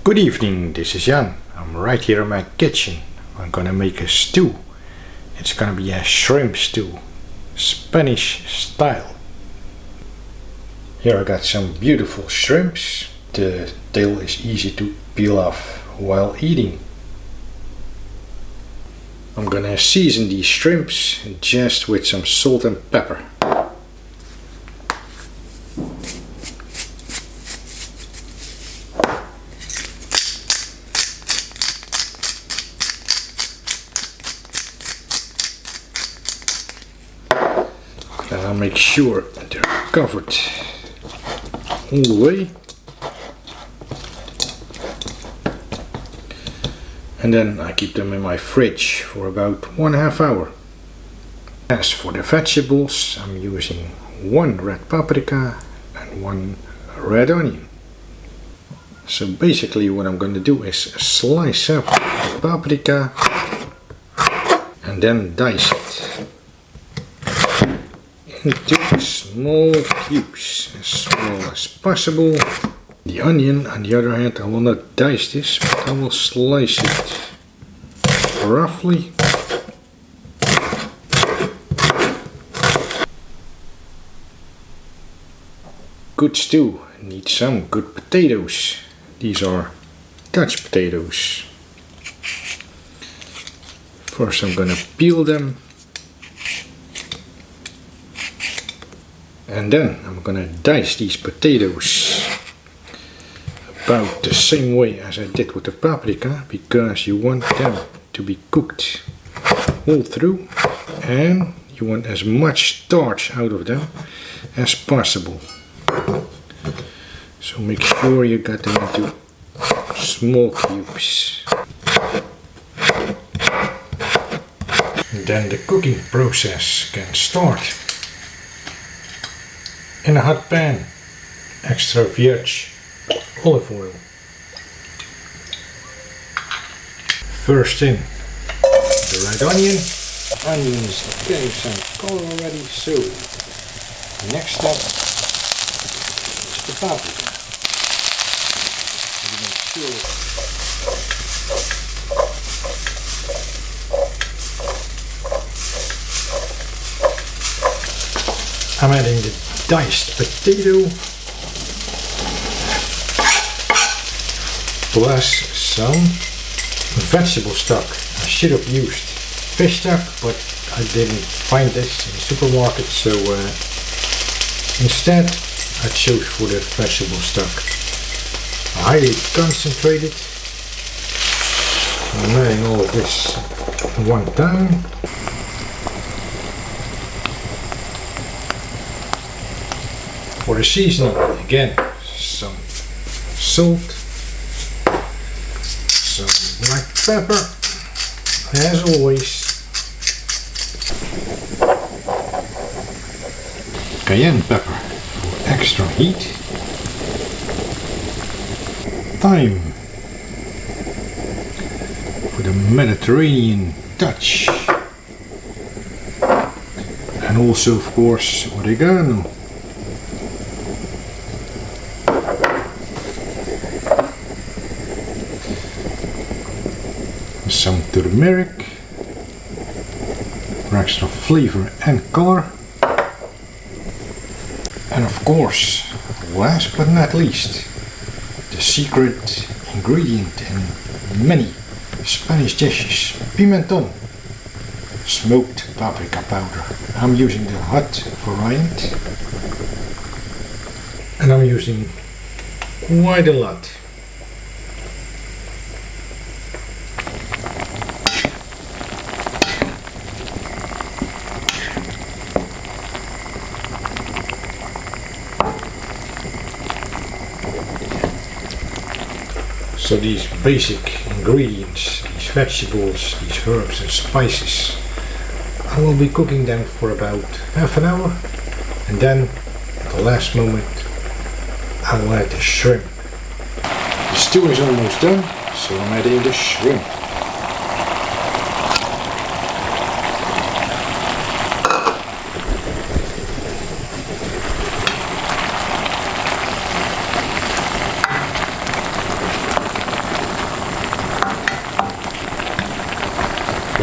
Good evening, this is Jan. I'm right here in my kitchen. I'm gonna make a stew. It's gonna be a shrimp stew, Spanish style. Here I got some beautiful shrimps. The tail is easy to peel off while eating. I'm gonna season these shrimps just with some salt and pepper. Then I'll make sure that they're covered all the way. And then I keep them in my fridge for about 1.5 hours. As for the vegetables, I'm using 1 red paprika and 1 red onion. So basically what I'm going to do is slice up the paprika and then dice it into small cubes, as small as possible. The onion, on the other hand, I will not dice this, but I will slice it roughly. Good stew needs some good potatoes. These are Dutch potatoes. First I'm gonna peel them. And then I'm gonna dice these potatoes about the same way as I did with the paprika, because you want them to be cooked all through and you want as much starch out of them as possible. So make sure you get them into small cubes. And then the cooking process can start. In a hot pan, extra virgin olive oil. First in the red onion. Onions are getting some color already, so next step is the paprika. You make sure I'm adding the diced potato plus some vegetable stock. I should have used fish stock, but I didn't find this in the supermarket, so instead I chose for the vegetable stock. Highly concentrated. I'm adding all of this one time. For the seasoning, again, some salt, some black pepper, as always, cayenne pepper for extra heat, thyme for the Mediterranean touch, and also of course oregano. Some turmeric for extra flavor and color. And of course, last but not least, the secret ingredient in many Spanish dishes, pimentón, smoked paprika powder. I'm using the hot variant and I'm using quite a lot. So these basic ingredients, these vegetables, these herbs and spices, I will be cooking them for about half an hour, and then at the last moment I will add the shrimp. The stew is almost done, so I'm adding the shrimp.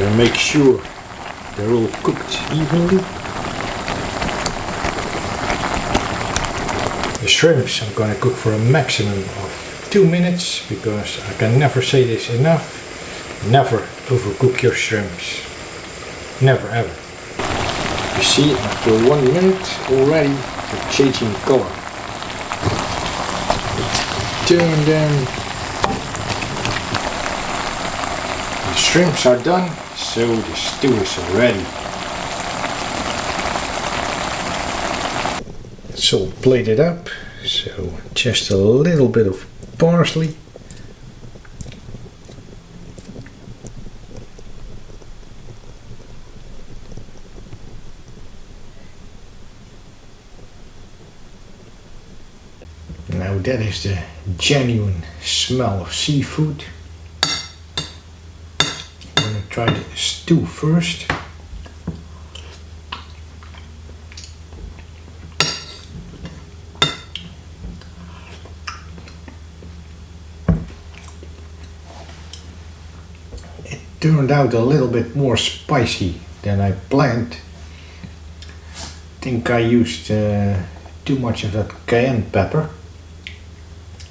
Gotta make sure they're all cooked evenly. The shrimps I'm gonna cook for a maximum of 2 minutes, because I can never say this enough. Never overcook your shrimps. Never ever. You see, after 1 minute already they're changing color. Turn them. The shrimps are done, so the stew is ready. It's all plated up, so just a little bit of parsley. Now that is the genuine smell of seafood. I'm going to try the stew first. It turned out a little bit more spicy than I planned. I think I used too much of that cayenne pepper.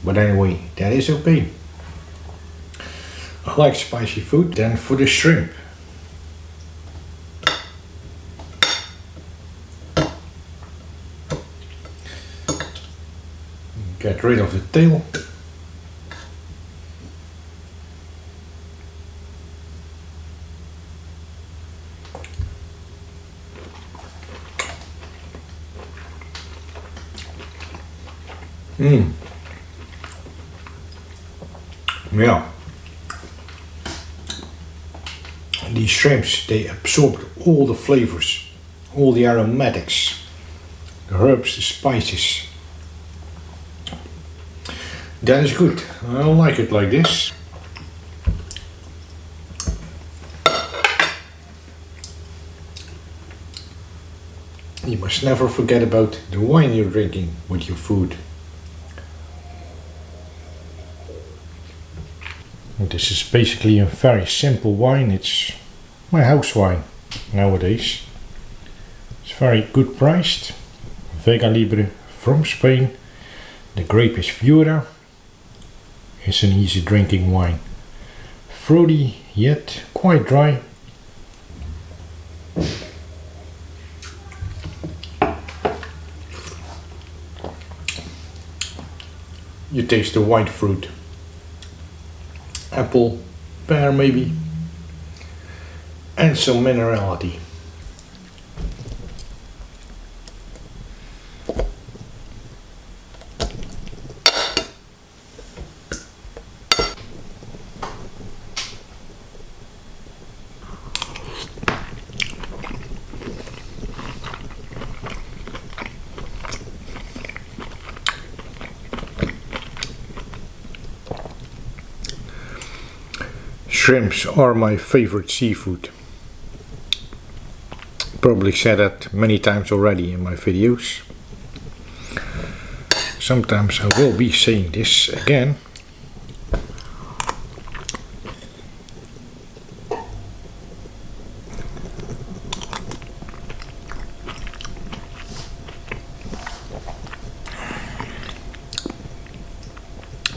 But anyway, that is okay. I like spicy food. Then for the shrimp. Get rid of the tail. Yeah. These shrimps, they absorbed all the flavors, all the aromatics, the herbs, the spices. That is good. I like it like this. You must never forget about the wine you're drinking with your food. This is basically a very simple wine. It's my house wine nowadays. It's very good priced. Vega Libre from Spain. The grape is Viura. It's an easy drinking wine. Fruity yet quite dry. You taste the white fruit. Apple, pear maybe, and some minerality. Shrimps are my favorite seafood. Probably said that many times already in my videos. Sometimes I will be saying this again.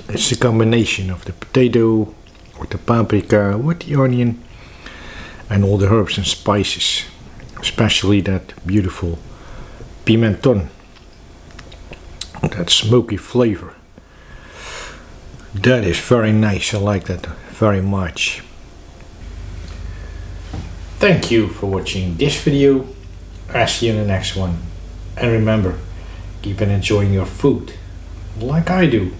It's a combination of the potato, with the paprika, with the onion, and all the herbs and spices, especially that beautiful pimentón, that smoky flavor. That is very nice. I like that very much. Thank you for watching this video. I'll see you in the next one. And remember, keep on enjoying your food like I do.